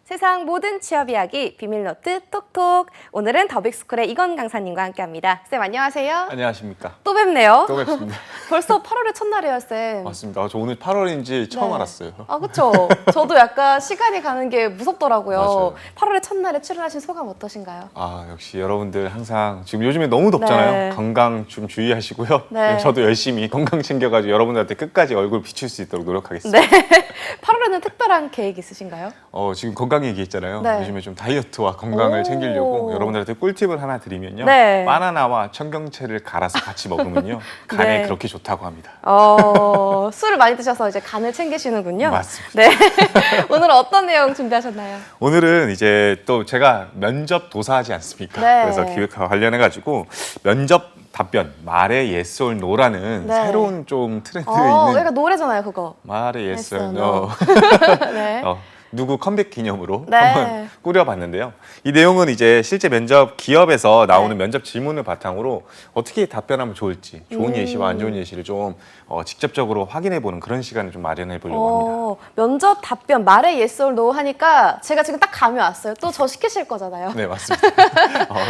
세상 모든 취업 이야기 비밀노트 톡톡. 오늘은 더빅스쿨의 이건 강사님과 함께합니다. 쌤 안녕하세요. 안녕하십니까. 또 뵙네요. 또 뵙습니다. 벌써 8월의 첫날이에요, 쌤. 맞습니다. 저 오늘 8월인지 처음 알았어요. 아, 그렇죠. 저도 약간 시간이 가는 게 무섭더라고요. 맞아요. 8월의 첫날에 출연하신 소감 어떠신가요? 아, 역시 여러분들 항상 지금 요즘에 너무 덥잖아요. 네. 건강 좀 주의하시고요. 네. 저도 열심히 건강 챙겨가지고 여러분들한테 끝까지 얼굴 비출 수 있도록 노력하겠습니다. 네. 8월에는 특별한 계획 있으신가요? 지금 건강 얘기했잖아요. 네. 요즘에 좀 다이어트와 건강을 오. 챙기려고 여러분들한테 꿀팁을 하나 드리면요. 네. 바나나와 청경채를 갈아서 같이 먹으면요. 간에 네. 그렇게 좋다고 합니다. 술을 많이 드셔서 이제 간을 챙기시는군요. 맞습니다. 네. 오늘 어떤 내용 준비하셨나요? 오늘은 이제 또 제가 면접 도사하지 않습니까? 네. 그래서 기획과 관련해가지고 면접 답변, 말의 yes or no라는 네. 새로운 좀 트렌드 있는 약간 노래잖아요, 그거. 말의 yes or yes no. 네. 누구 컴백 기념으로 네. 한번 꾸려봤는데요. 이 내용은 이제 실제 면접 기업에서 나오는 네. 면접 질문을 바탕으로 어떻게 답변하면 좋을지 좋은 예시와 안 좋은 예시를 좀 직접적으로 확인해보는 그런 시간을 좀 마련해 보려고 합니다. 면접 답변 말에 yes or no 하니까 제가 지금 딱 감이 왔어요. 또 저 시키실 거잖아요. 네, 맞습니다.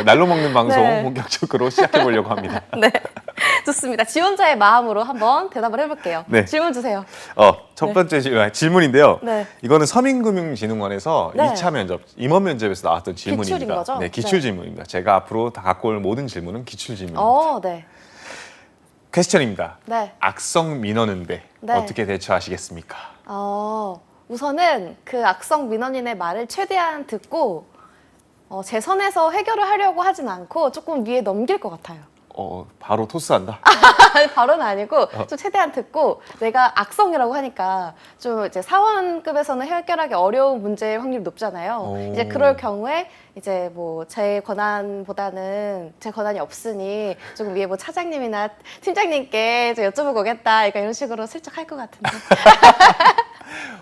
날로 먹는 방송 네. 본격적으로 시작해 보려고 합니다. 네. 좋습니다. 지원자의 마음으로 한번 대답을 해볼게요. 네. 질문 주세요. 첫 번째 질문인데요. 네. 이거는 서민금융진흥원에서 네. 2차 면접, 임원 면접에서 나왔던 질문입니다. 기출인 거죠? 네, 기출 네. 질문입니다. 제가 앞으로 다 갖고 올 모든 질문은 기출 질문입니다. 네. 퀘스천입니다. 네. 악성 민원인데 네. 어떻게 대처하시겠습니까? 우선은 그 악성 민원인의 말을 최대한 듣고 제 선에서 해결을 하려고 하진 않고 조금 위에 넘길 것 같아요. 바로 토스한다. 바로는 아니고 좀 최대한 듣고 내가 악성이라고 하니까 좀 이제 사원급에서는 해결하기 어려운 문제의 확률이 높잖아요. 이제 그럴 경우에 이제 뭐 제 권한보다는 제 권한이 없으니 조금 위에 뭐 차장님이나 팀장님께 좀 여쭤보고 오겠다. 그러니까 이런 식으로 슬쩍 할 것 같은데.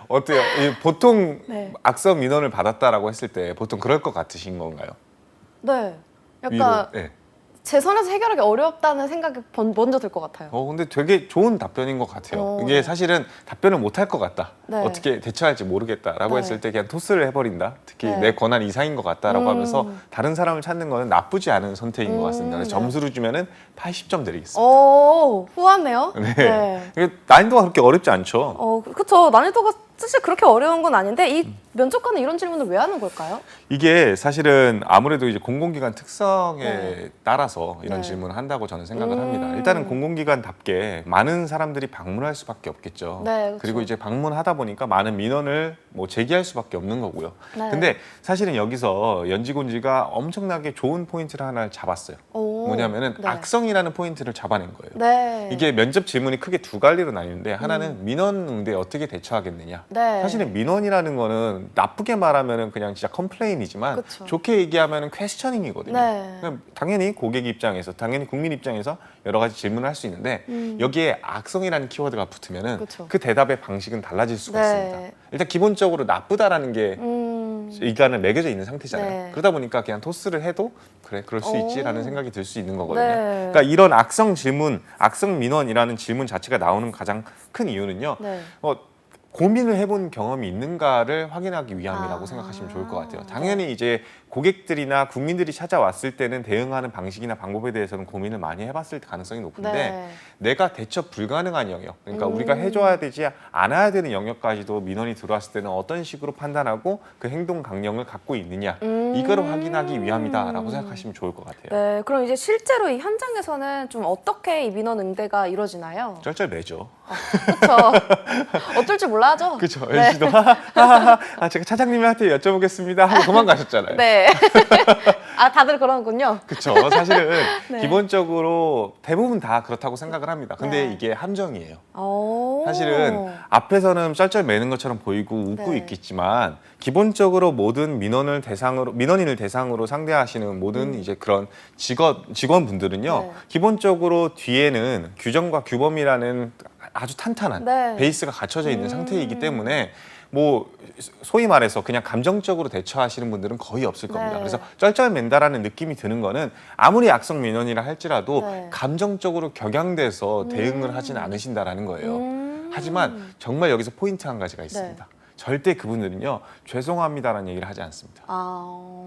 어때요? 보통 네. 악성 민원을 받았다라고 했을 때 보통 그럴 것 같으신 건가요? 네. 위로? 약간 네. 제 선에서 해결하기 어렵다는 생각이 먼저 들 것 같아요. 근데 되게 좋은 답변인 것 같아요. 이게 사실은 답변을 못 할 것 같다. 네. 어떻게 대처할지 모르겠다라고 네. 했을 때 그냥 토스를 해버린다. 특히 네. 내 권한 이상인 것 같다라고 하면서 다른 사람을 찾는 거는 나쁘지 않은 선택인 것 같습니다. 그래서 네. 점수를 주면은 80점 드리겠습니다. 후하네요. 네. 이게 난이도가 그렇게 어렵지 않죠. 그쵸. 난이도가 사실 그렇게 어려운 건 아닌데 이 면접관은 이런 질문을 왜 하는 걸까요? 이게 사실은 아무래도 이제 공공기관 특성에 네. 따라서 이런 네. 질문을 한다고 저는 생각을 합니다. 일단은 공공기관답게 많은 사람들이 방문할 수밖에 없겠죠. 네, 그렇죠. 그리고 이제 방문하다 보니까 많은 민원을 뭐 제기할 수밖에 없는 거고요. 네. 근데 사실은 여기서 연지곤지가 엄청나게 좋은 포인트를 하나 잡았어요. 뭐냐면은 네. 악성이라는 포인트를 잡아낸 거예요. 네. 이게 면접 질문이 크게 두 갈래로 나뉘는데 하나는 민원 응대 어떻게 대처하겠느냐. 네. 사실은 민원이라는 거는 나쁘게 말하면은 그냥 진짜 컴플레인이지만 그쵸. 좋게 얘기하면은 퀘스처닝이거든요. 네. 그럼 당연히 고객 입장에서, 당연히 국민 입장에서 여러 가지 질문을 할 수 있는데 여기에 악성이라는 키워드가 붙으면은 그쵸. 그 대답의 방식은 달라질 수가 네. 있습니다. 일단 기본적으로 나쁘다라는 게 의견을 매겨져 있는 상태잖아요. 네. 그러다 보니까 그냥 토스를 해도 그래 그럴 수 있지라는 생각이 들 수 있는 거거든요. 네. 그러니까 이런 악성 질문, 악성 민원이라는 질문 자체가 나오는 가장 큰 이유는요. 네. 고민을 해본 경험이 있는가를 확인하기 위함이라고 생각하시면 좋을 것 같아요. 당연히 이제 고객들이나 국민들이 찾아왔을 때는 대응하는 방식이나 방법에 대해서는 고민을 많이 해봤을 가능성이 높은데 네. 내가 대처 불가능한 영역, 그러니까 우리가 해줘야 되지 않아야 되는 영역까지도 민원이 들어왔을 때는 어떤 식으로 판단하고 그 행동 강령을 갖고 있느냐 이거를 확인하기 위함이다라고 생각하시면 좋을 것 같아요. 네. 그럼 이제 실제로 이 현장에서는 좀 어떻게 이 민원 응대가 이루어지나요? 쩔쩔매죠. 그렇죠. 어쩔 줄 몰라 하죠. 그렇죠. 네. 연씨도 제가 차장님한테 여쭤보겠습니다 하고 도망가셨잖아요. 네. 다들 그러는군요. 그렇죠. 사실은 네. 기본적으로 대부분 다 그렇다고 생각을 합니다. 근데 네. 이게 함정이에요. 오. 사실은 앞에서는 쩔쩔매는 것처럼 보이고 웃고 네. 있겠지만 기본적으로 모든 민원인을 대상으로 상대하시는 모든 이제 그런 직원분들은요. 네. 기본적으로 뒤에는 규정과 규범이라는 아주 탄탄한 네. 베이스가 갖춰져 있는 상태이기 때문에 뭐 소위 말해서 그냥 감정적으로 대처하시는 분들은 거의 없을 겁니다. 네. 그래서 쩔쩔맨다라는 느낌이 드는 거는 아무리 악성 민원이라 할지라도 네. 감정적으로 격양돼서 대응을 하진 않으신다라는 거예요. 하지만 정말 여기서 포인트 한 가지가 있습니다. 절대 그분들은요 죄송합니다라는 얘기를 하지 않습니다.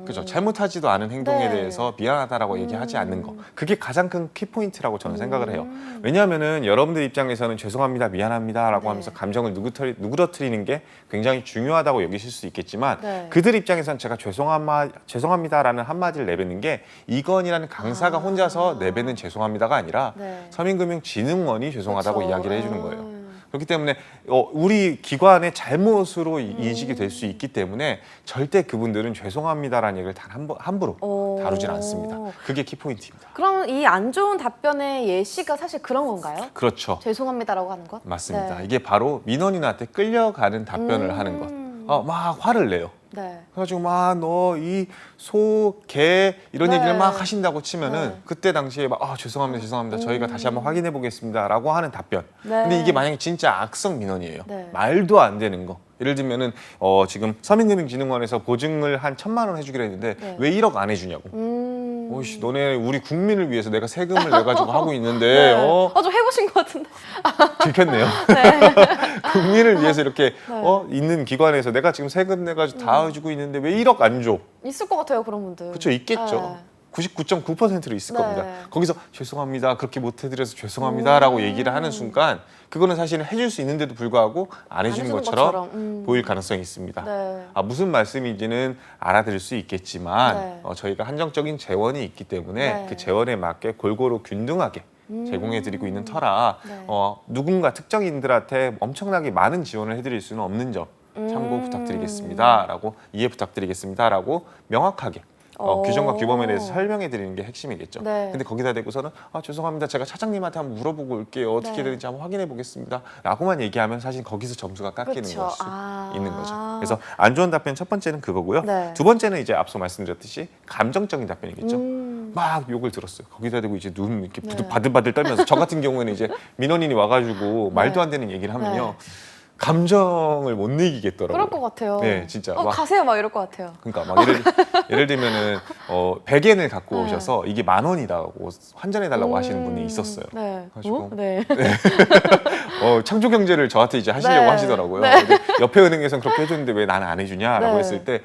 그죠? 잘못하지도 않은 행동에 네. 대해서 미안하다라고 얘기하지 않는 거. 그게 가장 큰 키포인트라고 저는 생각을 해요. 왜냐하면은 여러분들 입장에서는 죄송합니다, 미안합니다라고 네. 하면서 감정을 누그러뜨리는 게 굉장히 중요하다고 여기실 수 있겠지만 네. 그들 입장에서는 제가 죄송합니다라는 한마디를 내뱉는 게 이건이라는 강사가 혼자서 내뱉는 죄송합니다가 아니라 네. 서민금융진흥원이 죄송하다고 그쵸. 이야기를 해주는 거예요. 그렇기 때문에 우리 기관의 잘못으로 인식이 될 수 있기 때문에 절대 그분들은 죄송합니다라는 얘기를 단 함부로 다루질 않습니다. 그게 키포인트입니다. 그럼 이 안 좋은 답변의 예시가 사실 그런 건가요? 그렇죠. 죄송합니다라고 하는 것? 맞습니다. 네. 이게 바로 민원인한테 끌려가는 답변을 하는 것. 막 화를 내요. 네. 그래가지고 막 너 이 소, 개 이런 네. 얘기를 막 하신다고 치면은 네. 그때 당시에 막 죄송합니다. 저희가 다시 한번 확인해 보겠습니다라고 하는 답변. 네. 근데 이게 만약에 진짜 악성 민원이에요. 네. 말도 안 되는 거. 예를 들면은 지금 서민금융진흥원에서 보증을 한 1,000만 원 해주기로 했는데 네. 왜 1억 안 해주냐고. 오씨, 너네 우리 국민을 위해서 내가 세금을 내가지고 하고 있는데 네. 좀 해보신 것 같은데. 들켰네요. 네. 국민을 위해서 이렇게 네. 있는 기관에서 내가 지금 세금 내가지고 다 해주고 있는데 왜 1억 안 줘? 있을 것 같아요, 그런 분들. 그렇죠, 있겠죠. 네. 99.9%로 있을 네. 겁니다. 거기서 죄송합니다, 그렇게 못 해드려서 죄송합니다라고 얘기를 하는 순간 그거는 사실은 해줄 수 있는데도 불구하고 안 해주는 해주는 것처럼 보일 가능성이 있습니다. 네. 무슨 말씀인지는 알아들을 수 있겠지만 네. 저희가 한정적인 재원이 있기 때문에 네. 그 재원에 맞게 골고루 균등하게 제공해드리고 있는 터라 네. 누군가 특정인들한테 엄청나게 많은 지원을 해드릴 수는 없는 점 참고 부탁드리겠습니다라고 이해 부탁드리겠습니다라고 명확하게 규정과 규범에 대해서 설명해 드리는 게 핵심이겠죠. 네. 근데 거기다 대고서는 죄송합니다. 제가 차장님한테 한번 물어보고 올게요. 어떻게 네. 되는지 한번 확인해 보겠습니다. 라고만 얘기하면 사실 거기서 점수가 깎이는 그쵸. 것이 아. 있는 거죠. 그래서 안 좋은 답변 첫 번째는 그거고요. 네. 두 번째는 이제 앞서 말씀드렸듯이 감정적인 답변이겠죠. 음. 막 욕을 들었어요. 거기다 대고 이제 눈 이렇게 네. 바들바들 떨면서 저 같은 경우에는 이제 민원인이 와가지고 말도 안 되는 얘기를 하면요. 감정을 못 이기겠더라고요. 그럴 것 같아요. 네, 진짜. 막 가세요, 막 이럴 것 같아요. 그러니까 막 예를 들면은 100엔을 갖고 네. 오셔서 이게 10,000원이다고 환전해 달라고 하시는 분이 있었어요. 네. 가지고 네. 창조 경제를 저한테 이제 하시려고 네. 하시더라고요. 네. 근데 옆에 은행에서는 그렇게 해줬는데 왜 나는 안 해주냐라고 네. 했을 때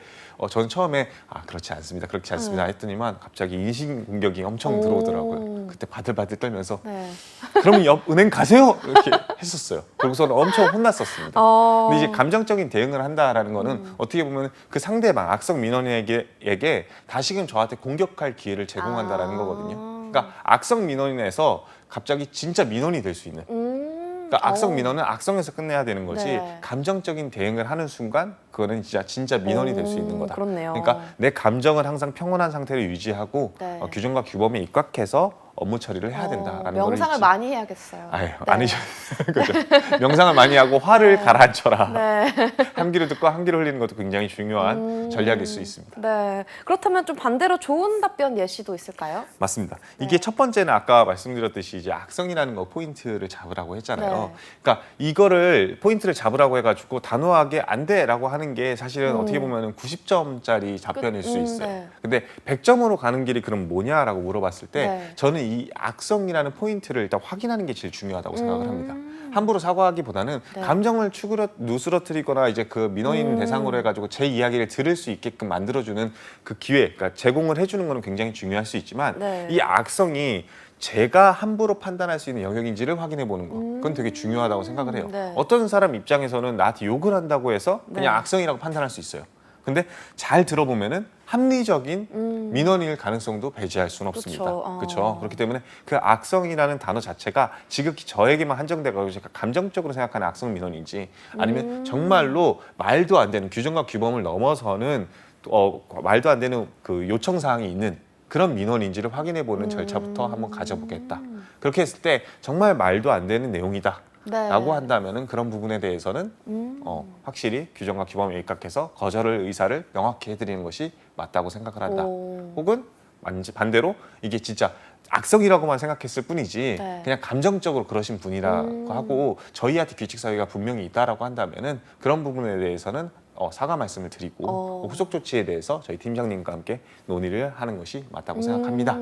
저는 처음에 그렇지 않습니다 했더니만 갑자기 인신 공격이 엄청 들어오더라고요. 그때 바들바들 떨면서 네. 그러면 옆 은행 가세요 이렇게 했었어요. 그리고서는 엄청 혼났었습니다. 근데 이제 감정적인 대응을 한다라는 거는 어떻게 보면 그 상대방 악성 민원인에게 다시금 저한테 공격할 기회를 제공한다라는 거거든요. 그러니까 악성 민원인에서 갑자기 진짜 민원이 될 수 있는. 그러니까 악성 민원은 악성에서 끝내야 되는 거지 네. 감정적인 대응을 하는 순간 그거는 진짜 민원이 될 수 있는 거다. 그렇네요. 그러니까 내 감정을 항상 평온한 상태로 유지하고 네. 규정과 규범에 입각해서 업무 처리를 해야 된다라는 거를 명상을 많이 해야겠어요. 아유, 네. 아니죠. 그죠. 명상을 많이 하고 화를 가라앉혀라. 네. 한 귀를 듣고 한 귀를 흘리는 것도 굉장히 중요한 전략일 수 있습니다. 네. 그렇다면 좀 반대로 좋은 답변 예시도 있을까요? 맞습니다. 네. 이게 첫 번째는 아까 말씀드렸듯이 이제 악성이라는 거 포인트를 잡으라고 했잖아요. 네. 그러니까 이거를 포인트를 잡으라고 해가지고 단호하게 안 돼라고 하는 게 사실은 어떻게 보면 90점짜리 답변일 수 있어요. 네. 근데 100점으로 가는 길이 그럼 뭐냐라고 물어봤을 때 네. 저는 이 악성이라는 포인트를 일단 확인하는 게 제일 중요하다고 생각을 합니다. 함부로 사과하기보다는 네. 감정을 누스러뜨리거나 이제 그 민원인 대상으로 해가지고 제 이야기를 들을 수 있게끔 만들어주는 그 기회, 그러니까 제공을 해주는 거는 굉장히 중요할 수 있지만 네. 이 악성이 제가 함부로 판단할 수 있는 영역인지를 확인해 보는 거, 그건 되게 중요하다고 생각을 해요. 네. 어떤 사람 입장에서는 나한테 욕을 한다고 해서 그냥 네. 악성이라고 판단할 수 있어요. 근데 잘 들어보면은 합리적인 민원일 가능성도 배제할 수는 없습니다. 그렇죠. 그렇기 때문에 그 악성이라는 단어 자체가 지극히 저에게만 한정돼가지고 제가 감정적으로 생각하는 악성 민원인지 아니면 정말로 말도 안 되는 규정과 규범을 넘어서는 말도 안 되는 그 요청 사항이 있는 그런 민원인지를 확인해보는 절차부터 한번 가져보겠다. 그렇게 했을 때 정말 말도 안 되는 내용이다. 네. 라고 한다면은 그런 부분에 대해서는 확실히 규정과 규범에 입각해서 거절을 의사를 명확히 해드리는 것이 맞다고 생각을 한다. 혹은 반대로 이게 진짜 악성이라고만 생각했을 뿐이지 네. 그냥 감정적으로 그러신 분이라고 하고 저희한테 규칙 사유가 분명히 있다라고 한다면은 그런 부분에 대해서는 사과 말씀을 드리고 후속 조치에 대해서 저희 팀장님과 함께 논의를 하는 것이 맞다고 생각합니다.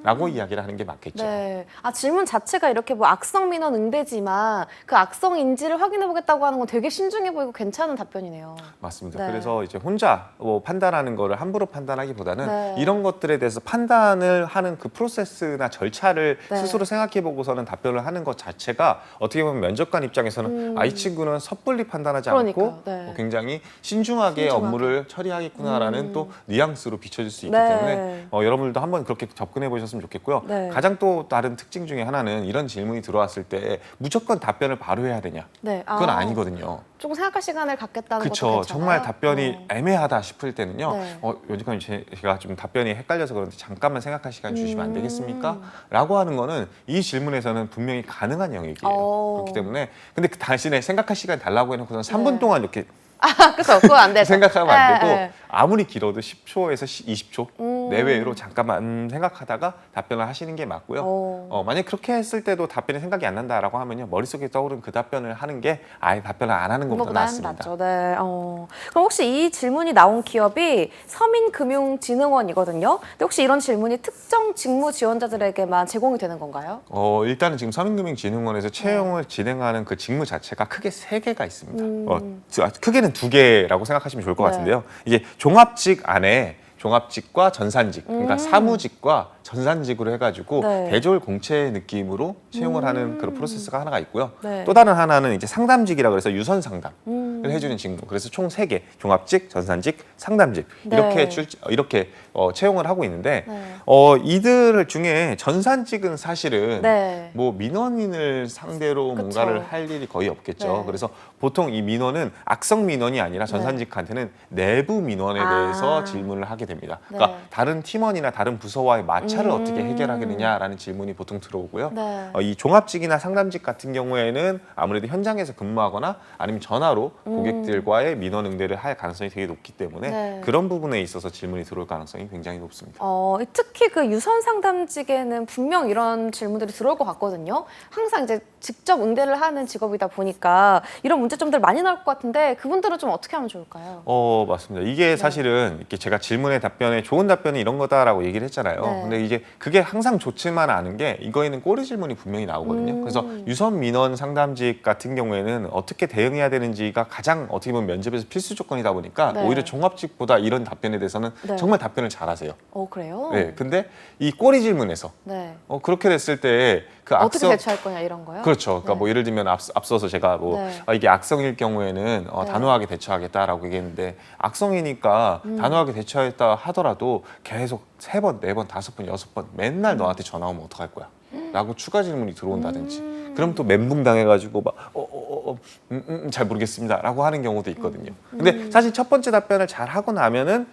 라고 이야기를 하는 게 맞겠죠. 네. 아, 질문 자체가 이렇게 뭐 악성 민원 응대지만 그 악성인지를 확인해 보겠다고 하는 건 되게 신중해 보이고 괜찮은 답변이네요. 맞습니다. 네. 그래서 이제 혼자 뭐 판단하는 거를 함부로 판단하기보다는 네. 이런 것들에 대해서 판단을 하는 그 프로세스나 절차를 네. 스스로 생각해 보고서는 답변을 하는 것 자체가 어떻게 보면 면접관 입장에서는 이 친구는 섣불리 판단하지 않고 그러니까요. 네. 굉장히 신중하게 업무를 처리하겠구나라는 또 뉘앙스로 비춰질 수 있기 네. 때문에 여러분들도 한번 그렇게 접근해 보셨으면 좋겠고요. 네. 가장 또 다른 특징 중에 하나는 이런 질문이 들어왔을 때 무조건 답변을 바로 해야 되냐? 네. 그건 아니거든요. 조금 생각할 시간을 갖겠다는 것도 그렇죠. 괜찮아요. 정말 답변이 애매하다 싶을 때는요. 네. 요즘까지 제가 좀 답변이 헷갈려서 그런데 잠깐만 생각할 시간 주시면 안 되겠습니까? 라고 하는 거는 이 질문에서는 분명히 가능한 영역이에요. 그렇기 때문에 근데 그 대신에 생각할 시간 달라고 해놓고서는 3분 네. 동안 이렇게 그렇죠. 그건 안 되죠. 생각하면 안 되고 네. 아무리 길어도 10초에서 20초 내외로 잠깐만 생각하다가 답변을 하시는 게 맞고요. 만약 그렇게 했을 때도 답변이 생각이 안 난다라고 하면요 머릿속에 떠오른 그 답변을 하는 게 아예 답변을 안 하는 것보다 낫습니다. 낫죠. 네. 그럼 혹시 이 질문이 나온 기업이 서민금융진흥원이거든요. 근데 혹시 이런 질문이 특정 직무 지원자들에게만 제공이 되는 건가요? 일단은 지금 서민금융진흥원에서 채용을 진행하는 그 직무 자체가 크게 3개가 있습니다. 크게는 2개라고 생각하시면 좋을 것 네. 같은데요. 이게 종합직 안에 종합직과 전산직, 그러니까 사무직과 전산직으로 해가지고 네. 대졸 공채 느낌으로 채용을 하는 그런 프로세스가 하나가 있고요. 네. 또 다른 하나는 이제 상담직이라고 해서 유선 상담을 해주는 직무. 그래서 총 3개, 종합직, 전산직, 상담직 네. 이렇게 채용을 하고 있는데 네. 이들 중에 전산직은 사실은 네. 뭐 민원인을 상대로 그쵸. 뭔가를 할 일이 거의 없겠죠. 네. 그래서 보통 이 민원은 악성 민원이 아니라 전산직한테는 내부 민원에 대해서 질문을 하게 됩니다. 그러니까 네. 다른 팀원이나 다른 부서와의 마찰을 어떻게 해결하겠느냐라는 질문이 보통 들어오고요. 네. 이 종합직이나 상담직 같은 경우에는 아무래도 현장에서 근무하거나 아니면 전화로 고객들과의 민원 응대를 할 가능성이 되게 높기 때문에 네. 그런 부분에 있어서 질문이 들어올 가능성이 굉장히 높습니다. 특히 그 유선 상담직에는 분명 이런 질문들이 들어올 것 같거든요. 항상 이제 직접 응대를 하는 직업이다 보니까 이런 문제점들 많이 나올 것 같은데 그분들은 좀 어떻게 하면 좋을까요? 맞습니다. 이게 사실은 이렇게 제가 질문의 답변에 좋은 답변이 이런 거다라고 얘기를 했잖아요. 네. 근데 이게 그게 항상 좋지만 않은 게 이거에는 꼬리 질문이 분명히 나오거든요. 그래서 유선 민원 상담직 같은 경우에는 어떻게 대응해야 되는지가 가장 어떻게 보면 면접에서 필수 조건이다 보니까 네. 오히려 종합직보다 이런 답변에 대해서는 네. 정말 답변을 잘하세요. 그래요? 네. 근데 이 꼬리 질문에서 네. 그렇게 됐을 때 그 어떻게 대처할 거냐 이런 거요? 그렇죠. 그러니까 네. 뭐 예를 들면 앞서서 제가 뭐 네. 이게 악성일 경우에는 네. 단호하게 대처하겠다라고 얘기했는데 악성이니까 단호하게 대처했다 하더라도 계속 3번, 4번, 5번, 6번 맨날 너한테 전화 오면 어떡할 거야? 라고 추가 질문이 들어온다든지 그럼 또 멘붕 당해가지고 막 잘 모르겠습니다 라고 하는 경우도 있거든요. 근데 사실 첫 번째 답변을 잘 하고 나면은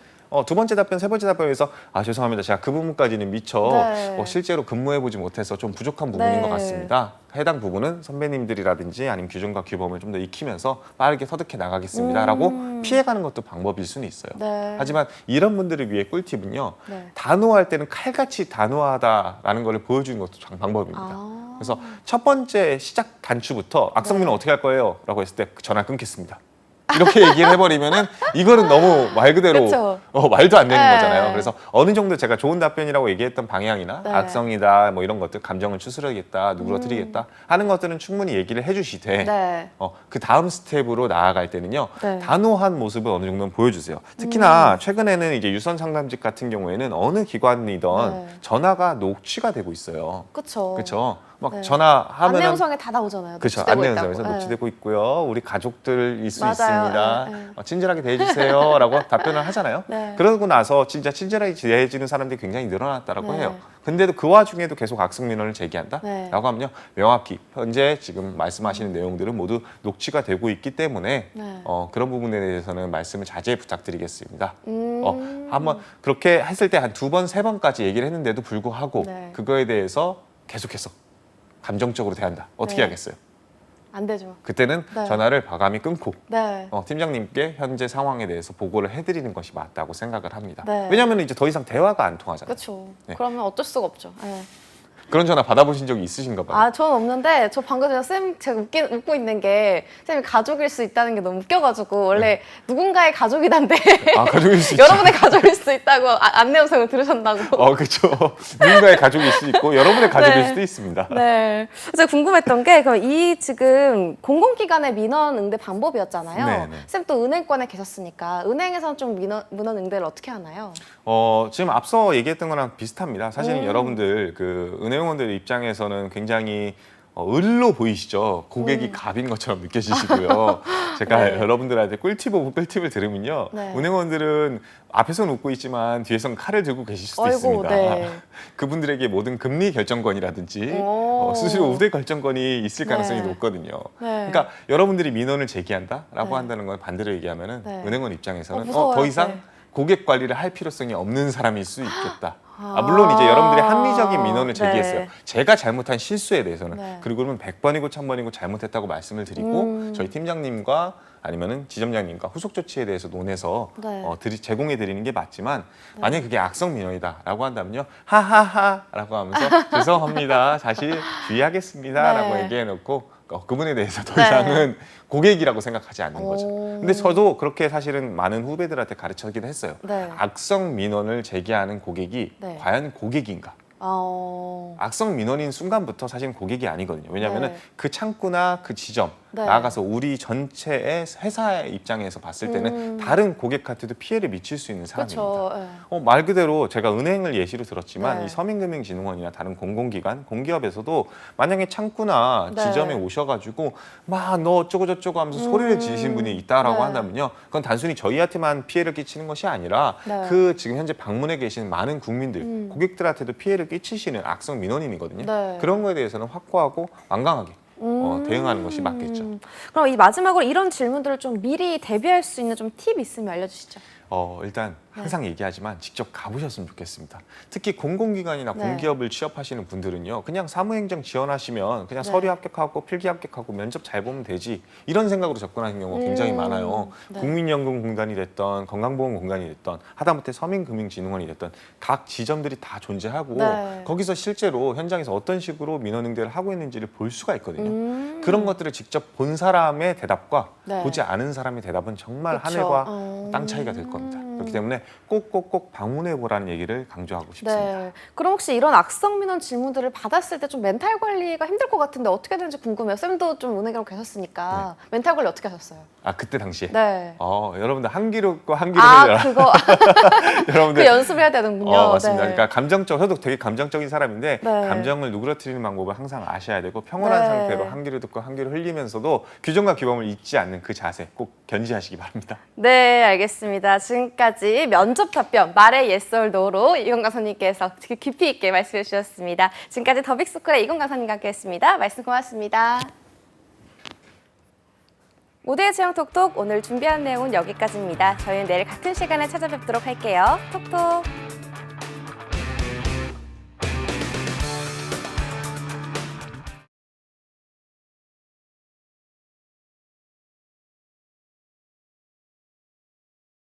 두 번째 답변, 세 번째 답변에서 죄송합니다. 제가 그 부분까지는 미처 네. 실제로 근무해보지 못해서 좀 부족한 부분인 네. 것 같습니다. 해당 부분은 선배님들이라든지 아니면 규정과 규범을 좀 더 익히면서 빠르게 터득해 나가겠습니다. 라고 피해가는 것도 방법일 수는 있어요. 네. 하지만 이런 분들을 위해 꿀팁은요. 네. 단호할 때는 칼같이 단호하다라는 걸 보여주는 것도 방법입니다. 그래서 첫 번째 시작 단추부터 악성민은 어떻게 할 거예요? 라고 했을 때 전화 끊겠습니다. 이렇게 얘기를 해버리면은 이거는 너무 말 그대로 그쵸. 말도 안 되는 네. 거잖아요. 그래서 어느 정도 제가 좋은 답변이라고 얘기했던 방향이나 네. 악성이다 뭐 이런 것들 감정을 추스르겠다 누그러뜨리겠다 하는 것들은 충분히 얘기를 해주시되 네. 그 다음 스텝으로 나아갈 때는요 네. 단호한 모습을 어느 정도는 보여주세요. 특히나 최근에는 이제 유선 상담직 같은 경우에는 어느 기관이든 네. 전화가 녹취가 되고 있어요. 그쵸. 그렇죠? 막 네. 전화하면은 안내 영상에 다 나오잖아요. 그렇죠. 녹취되고 안내 있다고. 영상에서 네. 녹취되고 있고요. 우리 가족들일 수 맞아요. 있습니다. 네, 네. 친절하게 대해주세요라고 답변을 하잖아요. 네. 그러고 나서 진짜 친절하게 대해주는 사람들이 굉장히 늘어났다라고 네. 해요. 근데도 그 와중에도 계속 악성 민원을 제기한다? 네. 라고 하면요. 명확히 현재 지금 말씀하시는 내용들은 모두 녹취가 되고 있기 때문에 네. 그런 부분에 대해서는 말씀을 자제 부탁드리겠습니다. 한번 그렇게 했을 때 한 2번, 3번까지 얘기를 했는데도 불구하고 네. 그거에 대해서 계속해서 감정적으로 대한다. 어떻게 네. 하겠어요? 안 되죠. 그때는 네. 전화를 과감히 끊고 네. 팀장님께 현재 상황에 대해서 보고를 해드리는 것이 맞다고 생각을 합니다. 네. 왜냐하면 이제 더 이상 대화가 안 통하잖아요. 그렇죠. 네. 그러면 어쩔 수가 없죠. 네. 그런 전화 받아보신 적이 있으신가 봐요. 아, 저는 없는데 저 방금 전에 제가 웃고 있는 게 쌤이 가족일 수 있다는 게 너무 웃겨가지고 원래 누군가의 가족이란데 아, 가족일 수 있죠. 여러분의 가족일 수 있다고 안내 영상을 들으셨다고. 그렇죠. 누군가의 가족일 수도 있고 여러분의 가족일 네. 수도 있습니다. 네. 제가 궁금했던 게 그럼 이 지금 공공기관의 민원 응대 방법이었잖아요. 네네. 쌤 또 은행권에 계셨으니까 은행에서는 좀 민원 응대를 어떻게 하나요? 지금 앞서 얘기했던 거랑 비슷합니다. 사실 여러분들 그 은행원들 입장에서는 굉장히 을로 보이시죠. 고객이 갑인 것처럼 느껴지시고요. 제가 네. 여러분들한테 꿀팁 오브 꿀팁을 들으면요. 네. 은행원들은 앞에서는 웃고 있지만 뒤에서는 칼을 들고 계실 수도 아이고, 있습니다. 네. 그분들에게 모든 금리 결정권이라든지 오. 수수료 우대 결정권이 있을 가능성이 네. 높거든요. 네. 그러니까 여러분들이 민원을 제기한다라고 네. 한다는 건 반대로 얘기하면은 네. 은행원 입장에서는 무서워요. 더 이상 네. 고객 관리를 할 필요성이 없는 사람일 수 있겠다. 물론 이제 여러분들이 합리적인 민원을 제기했어요. 네. 제가 잘못한 실수에 대해서는. 네. 그리고 그러면 100번이고 1000번이고 잘못했다고 말씀을 드리고 저희 팀장님과 아니면은 지점장님과 후속 조치에 대해서 논해서 네. 제공해 드리는 게 맞지만 만약에 그게 악성 민원이다라고 한다면요. 하하하라고 하면서 죄송합니다. 다시 주의하겠습니다라고 네. 얘기해 놓고 그분에 대해서 더 네. 이상은 고객이라고 생각하지 않는 거죠. 오. 근데 저도 그렇게 사실은 많은 후배들한테 가르쳐기도 했어요. 네. 악성 민원을 제기하는 고객이 네. 과연 고객인가? 악성 민원인 순간부터 사실은 고객이 아니거든요. 왜냐하면 네. 그 창구나 그 지점 네. 나아가서 우리 전체의 회사의 입장에서 봤을 때는 다른 고객한테도 피해를 미칠 수 있는 사람입니다. 그렇죠. 말 그대로 제가 은행을 예시로 들었지만 네. 이 서민금융진흥원이나 다른 공공기관, 공기업에서도 만약에 창구나 네. 지점에 오셔가지고 막 너 어쩌고 저쩌고 하면서 소리를 지르신 분이 있다라고 네. 한다면요. 그건 단순히 저희한테만 피해를 끼치는 것이 아니라 네. 그 지금 현재 방문해 계신 많은 국민들, 고객들한테도 피해를 끼치시는 악성 민원인이거든요. 네. 그런 거에 대해서는 확고하고 완강하게 대응하는 것이 맞겠죠. 그럼 이 마지막으로 이런 질문들을 좀 미리 대비할 수 있는 좀 팁 있으면 알려주시죠. 일단 항상 얘기하지만 직접 가보셨으면 좋겠습니다. 특히 공공기관이나 네. 공기업을 취업하시는 분들은요. 그냥 사무행정 지원하시면 그냥 네. 서류 합격하고 필기 합격하고 면접 잘 보면 되지 이런 생각으로 접근하는 경우가 굉장히 많아요. 네. 국민연금공단이 됐던 건강보험공단이 됐던 하다못해 서민금융진흥원이 됐던 각 지점들이 다 존재하고 네. 거기서 실제로 현장에서 어떤 식으로 민원 응대를 하고 있는지를 볼 수가 있거든요. 그런 것들을 직접 본 사람의 대답과 네. 보지 않은 사람의 대답은 정말 그쵸. 하늘과 땅 차이가 될 겁니다. 그렇기 때문에 꼭꼭꼭 방문해 보라는 얘기를 강조하고 싶습니다. 네. 그럼 혹시 이런 악성 민원 질문들을 받았을 때 좀 멘탈 관리가 힘들 것 같은데 어떻게 되는지 궁금해요. 쌤도 좀 은행으로 계셨으니까 멘탈 관리 어떻게 하셨어요? 그때 당시에 네. 여러분들 한기롭고 한기를 그거 여러분들 그 연습을 해야 되는군요. 맞습니다. 네. 그러니까 저도 되게 감정적인 사람인데 네. 감정을 누그러뜨리는 방법을 항상 아셔야 되고 평온한 네. 상태로 한기를 듣고 한기를 흘리면서도 규정과 규범을 잊지 않는 그 자세 꼭 견지하시기 바랍니다. 네, 알겠습니다. 지금까지 면접 답변 말의 yes or no로 이건 강사님께서 깊이 있게 말씀해 주셨습니다. 지금까지 더 빅스쿨의 이건 강사님과 함께했습니다. 말씀 고맙습니다. 모두의 체형 톡톡 오늘 준비한 내용은 여기까지입니다. 저희는 내일 같은 시간에 찾아뵙도록 할게요. 톡톡.